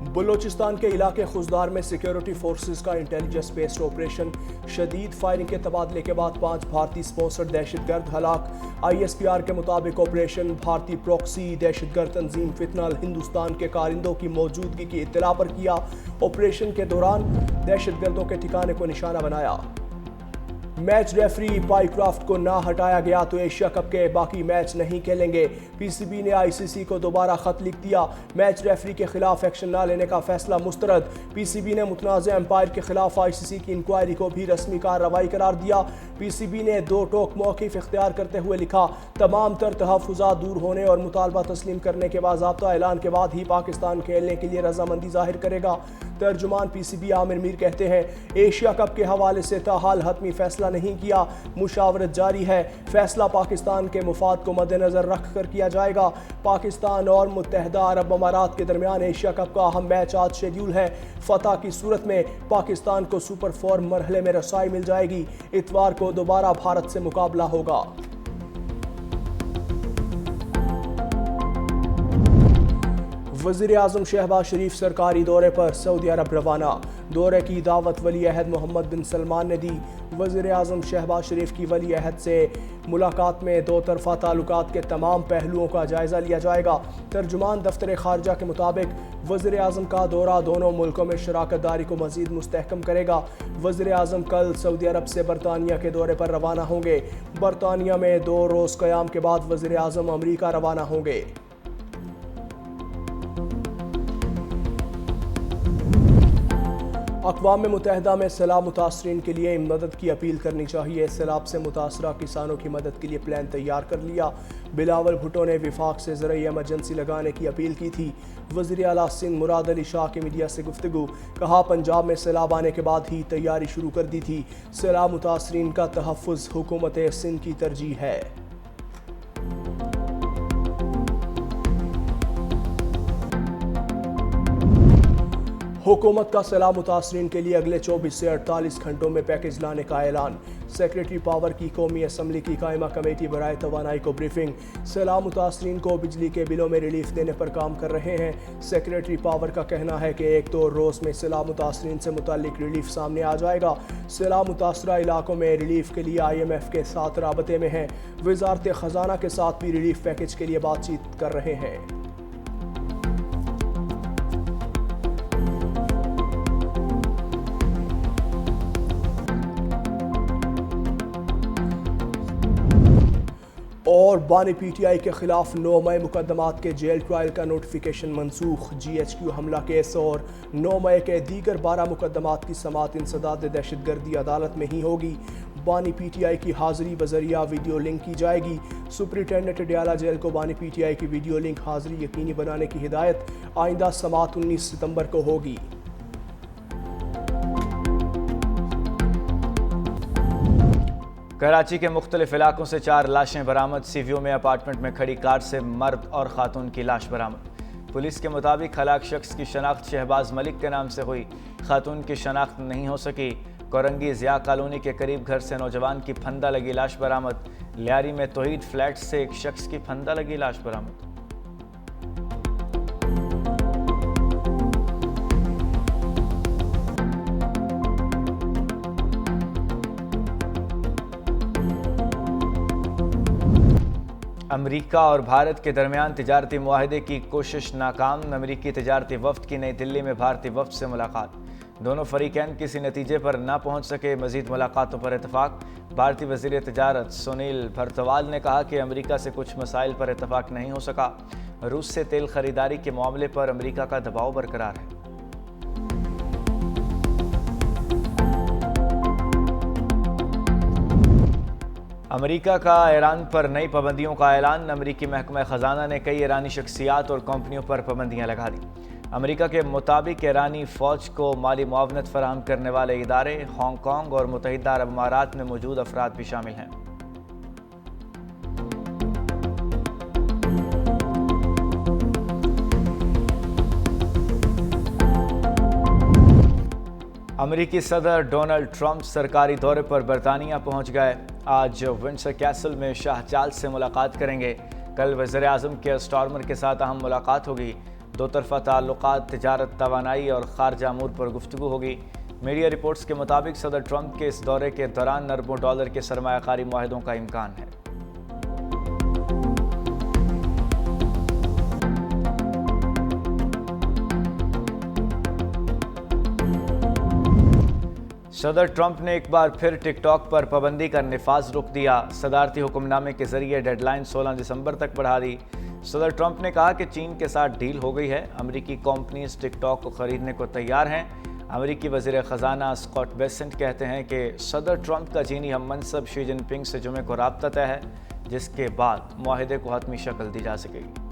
बलूचिस्तान के इलाके खुजदार में सिक्योरिटी फोर्सेस का इंटेलिजेंस बेस्ड ऑपरेशन, शदीद फायरिंग के तबादले के बाद 5 भारतीय स्पॉन्सर्ड दहशतगर्द हलाक। ISPR के मुताबिक ऑपरेशन भारतीय प्रॉक्सी दहशतगर्द तंजीम फितनल हिंदुस्तान के कारिंदों की मौजूदगी की इत्तला पर किया। ऑपरेशन के दौरान दहशतगर्दों के ठिकाने को निशाना बनाया। मैच रेफरी पाइक्राफ्ट को ना हटाया गया तो एशिया कप के बाकी मैच नहीं खेलेंगे। PCB ने ICC को दोबारा खत लिख दिया। मैच रेफरी के खिलाफ एक्शन ना लेने का फैसला मुस्तरद। PCB ने मुतनाज़ एम्पायर के खिलाफ ICC की इंक्वायरी को भी रस्मी कार्रवाई करार दिया। PCB ने 2 टोक मौक़िफ़ इख्तियार करते हुए लिखा, तमाम तर तहफ़्फ़ुज़ात दूर होने और मुतालबा तस्लीम करने के बाज़ाब्ता ऐलान के बाद ही पाकिस्तान खेलने के लिए रजामंदी जाहिर करेगा। तर्जुमान PCB आमिर मीर कहते हैं, एशिया कप के हवाले से ताहाल हतमी फैसला नहीं किया, मुशावरत जारी है। फैसला पाकिस्तान के मुफाद को मद्देनजर रख कर किया जाएगा। पाकिस्तान और मुत्तहदा अरब अमारात के दरमियान एशिया कप का अहम मैच आज शेड्यूल है। फतह की सूरत में पाकिस्तान को सुपर 4 मरहले में रसाई मिल जाएगी। इतवार को दोबारा भारत से मुकाबला होगा। वज़ीर आज़म शहबाज शरीफ सरकारी दौरे पर सऊदी अरब रवाना। दौरे की दावत वली अहद मोहम्मद बिन सलमान ने दी। वज़ीर आज़म शहबाज शरीफ की वली अहद से मुलाकात में 2 तरफ़ा ताल्लुकात के तमाम पहलुओं का जायज़ा लिया जाएगा। तर्जुमान दफ्तर खारजा के मुताबिक वज़ीर आज़म का दौरा दोनों मुल्कों में शराकत दारी को मज़ीद मुस्तहकम करेगा। वज़ीर आज़म कल सऊदी अरब से बरतानिया के दौरे पर रवाना होंगे। बरतानिया में 2 रोज़ क़याम के बाद वज़ीर आज़म अमरीका रवाना होंगे। अक़वाम मुत्तहिदा में सैलाब मुतासरीन के लिए मदद की अपील करनी चाहिए। सैलाब से मुतासरा किसानों की मदद के लिए प्लान तैयार कर लिया। बिलावल भुट्टो ने विफाक से ज़रूरी एमरजेंसी लगाने की अपील की थी। वज़ीर आला सिंध मुराद अली शाह की मीडिया से गुफ्तगू, कहा पंजाब में सैलाब आने के बाद ही तैयारी शुरू कर दी थी। सैलाब मुतासरीन का तहफ़्फ़ुज़ हुकूमत सिंध की तरजीह है। हुकूमत का सैलाब मुतासरीन के लिए अगले 24 से 48 घंटों में पैकेज लाने का ऐलान। सेक्रेटरी पावर की कौमी असम्बली की कायमा कमेटी बराए तवानाई को ब्रीफिंग। सैलाब मुतासरीन को बिजली के बिलों में रिलीफ देने पर काम कर रहे हैं। सेक्रेटरी पावर का कहना है कि 1-2 रोज़ में सैलाब मुतासरीन से मुताल्लिक रिलीफ सामने आ जाएगा। सैलाब मुतासरा इलाकों में रिलीफ के लिए IMF के साथ राबते में हैं। वजारत ख़जाना के साथ भी रिलीफ पैकेज के लिए बातचीत कर रहे हैं। और बानी PTI के खिलाफ 9 मई मुकदमात के जेल ट्रायल का नोटिफिकेशन मनसूख। GHQ हमला केस और 9 मई के दीगर 12 मुकदमात की समाअत इंसदाद दहशतगर्दी अदालत में ही होगी। बानी PTI की हाजिरी बजरिया वीडियो लिंक की जाएगी। सुपरिटेंडेंट डयाला जेल को बानी PTI की वीडियो लिंक हाजिरी यकीनी बनाने की हिदायत। आइंदा समाअत 19 सितंबर को होगी। कराची के मुख्तलिफ इलाकों से 4 लाशें बरामद। CVO में अपार्टमेंट में खड़ी कार से मर्द और खातून की लाश बरामद। पुलिस के मुताबिक हलाक शख्स की शनाख्त शहबाज मलिक के नाम से हुई। खातून की शनाख्त नहीं हो सकी। कोरंगी ज़िया कॉलोनी के करीब घर से नौजवान की फंदा लगी लाश बरामद। लियारी में तौहीद फ्लैट से एक शख्स की फंदा लगी लाश बरामद। अमेरिका और भारत के दरमियान तिजारती मुआहदे की कोशिश नाकाम। अमेरिकी तिजारती वफ्द की नई दिल्ली में भारतीय वफ्द से मुलाकात। दोनों फरीकैन किसी नतीजे पर ना पहुंच सके। मजीद मुलाकातों पर इतफाक। भारतीय वज़ीर तिजारत सुनील भरतवाल ने कहा कि अमेरिका से कुछ मसाइल पर इतफाक नहीं हो सका। रूस से तेल खरीदारी के मामले पर अमेरिका का दबाव बरकरार है। अमेरिका का ईरान पर नई पाबंदियों का ऐलान। अमेरिकी महकमा ख़जाना ने कई ईरानी शख्सियात और कंपनियों पर पाबंदियां लगा दी। अमेरिका के मुताबिक ईरानी फ़ौज को माली मुआवनत फराहम करने वाले इदारे हांगकांग और मुत्तहिदा अरब अमारात में मौजूद अफराद भी शामिल हैं। अमेरिकी सदर डोनाल्ड ट्रंप सरकारी दौरे पर बरतानिया पहुंच गए। आज विंडसर कैसल में शाह चार्ल्स से मुलाकात करेंगे। कल वज़ीर आज़म के स्टारमर के साथ अहम मुलाकात होगी। दो तरफा ताल्लुकात, तिजारत, तवानाई और खारजा अमूर पर गुफ्तगू होगी। मीडिया रिपोर्ट्स के मुताबिक सदर ट्रंप के इस दौरे के दौरान अरबों डॉलर के सरमायाकारी मुआहदों का इम्कान है। सदर ट्रंप ने एक बार फिर टिकटॉक पर पाबंदी का निफाज रोक दिया। सदारती हुक्मनामे के जरिए डेडलाइन 16 दिसंबर तक बढ़ा दी। सदर ट्रंप ने कहा कि चीन के साथ डील हो गई है। अमेरिकी कंपनीज टिकटॉक को खरीदने को तैयार हैं। अमेरिकी वज़ीर ख़जाना स्कॉट बेसेंट कहते हैं कि सदर ट्रंप का चीनी हम मनसब शी जिनपिंग से जुमे को राब्ता तय है, जिसके बाद मुआहदे को हतमी शक्ल दी जा सकेगी।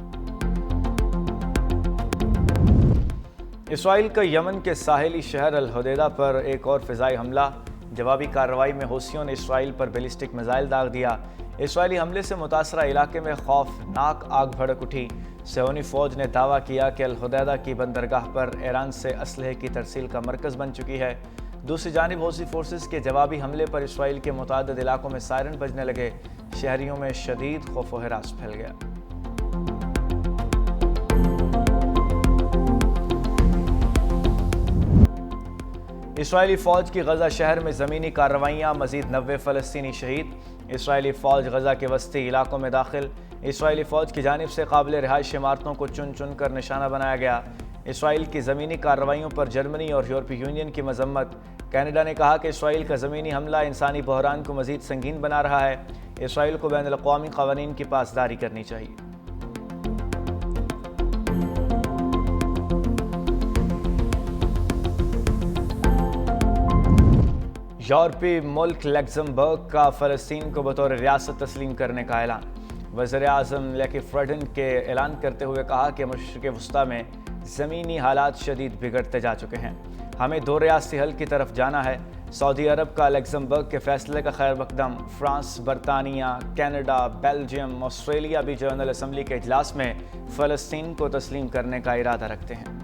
इसराइल का यमन के साहिली शहर अल हुदैदा पर एक और फ़िज़ाई हमला। जवाबी कार्रवाई में हौसियों ने इसराइल पर बैलिस्टिक मिसाइल दाग दिया। इसराइली हमले से मुतासरा इलाके में खौफनाक आग भड़क उठी। सयोनी फ़ौज ने दावा किया कि अल हुदैदा की बंदरगाह पर ईरान से असलहे की तरसील का मरकज़ बन चुकी है। दूसरी जानिब हौसी फोर्सेस के जवाबी हमले पर इसराइल के मुताद्दिद इलाकों में सायरन बजने लगे। शहरियों में शदीद खौफ व हिरास फैल गया। इसराइली फ़ौज की गज़ा शहर में ज़मीनी कार्रवाइयाँ, मज़ीद 90 फ़लस्तीनी शहीद। इसराइली फ़ौज गज़ा के वस्ती इलाकों में दाखिल। इसराइली फ़ौज की जानिब से काबिल रिहाइश इमारतों को चुन चुन कर निशाना बनाया गया। इसराइल की ज़मीनी कार्रवाइयों पर जर्मनी और यूरोपीय यूनियन की मजम्मत। कनाडा ने कहा कि इसराइल का ज़मीनी हमला इंसानी बहरान को मज़ीद संगीन बना रहा है। इसराइल को बैनुल अक़वामी क़वानीन की पासदारी करनी चाहिए। यूरोपीय मुल्क लग्जमबर्ग का फ़लस्तीन को बतौर रियासत तस्लीम करने का ऐलान। वज़ीर-ए-आज़म लेकी फ्रेडन के ऐलान करते हुए कहा कि मशरिक़ वस्ता में ज़मीनी हालात शदीद बिगड़ते जा चुके हैं। हमें दो रियासती हल की तरफ जाना है। सऊदी अरब का लग्जमबर्ग के फैसले का खैर मकदम। फ्रांस, बरतानिया, कनाडा, बेल्जियम, ऑस्ट्रेलिया भी जनरल असम्बली के इजलास में फ़लस्तीन को तस्लीम करने का इरादा रखते हैं।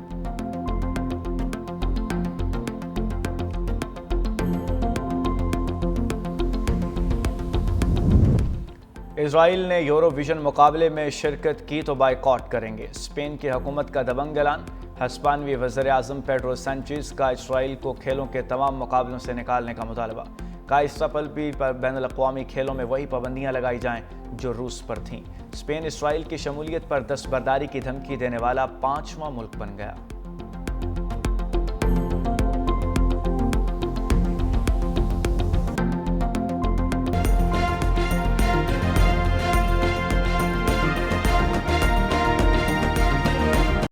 इजराइल ने यूरोविजन मुकाबले में शिरकत की तो बाइकॉट करेंगे। स्पेन की हुकूमत का दबंग ऐलान। हिस्पानवी वज़ीर-ए-आज़म पेड्रो सैंचेज़ का इसराइल को खेलों के तमाम मुकाबलों से निकालने का मुतालबा। कहा इस सफल पर बैनुल अक़वामी खेलों में वही पाबंदियां लगाई जाएं जो रूस पर थीं। स्पेन इसराइल की शमूलियत पर दस्तबरदारी की धमकी देने वाला 5वां मुल्क बन गया।